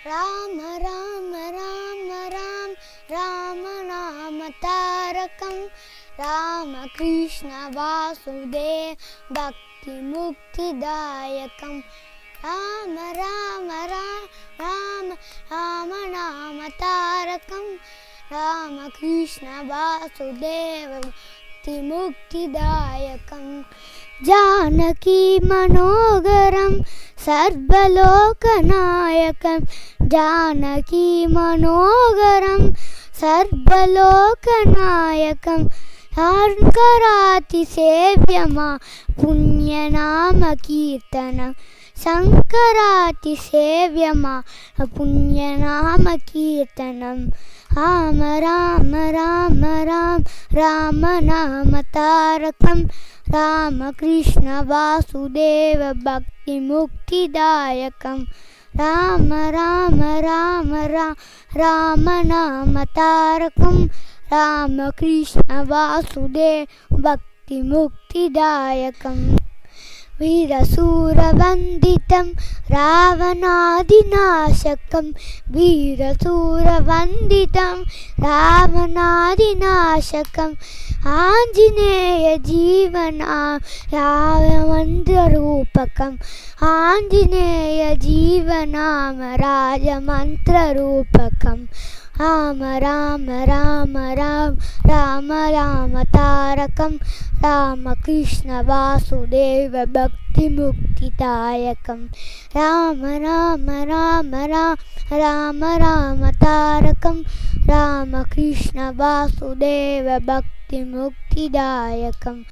राम राम राम राम राम नाम तारकं राम कृष्ण वासुदेव भक्ति मुक्तिदायकं राम राम राम राम राम नाम तारकं राम कृष्ण वासुदेव भक्ति मुक्तिदायकं जानकी मनोहरं सर्वलोकनायकं जानकी मनोहरं सर्वलोकनायकं शङ्कराति सेव्यमा पुण्यनाम कीर्तनं शङ्कराति सेव्यमा पुण्यनाम कीर्तनं राम राम राम राम राम नाम तारकं राम कृष्ण वासुदेव भक्ति मुक्तिदायकं राम राम राम राम राम नाम तारकं राम कृष्ण वासुदेव भक्ति मुक्तिदायकं वीरशूरवन्दितं रावणादिनाशकं वीरशूरवन्दितं रावणादिनाशकं आञ्जनेय राजमन्त्ररूपकं आञ्जनेय जीवनाम राजमन्त्ररूपकं राम राम राम राम राम राम तारकं राम कृष्ण वासुदेव भक्ति मुक्तिदायकं राम राम राम राम राम राम तारकं राम कृष्ण वासुदेव भक्ति मुक्तिदायकं।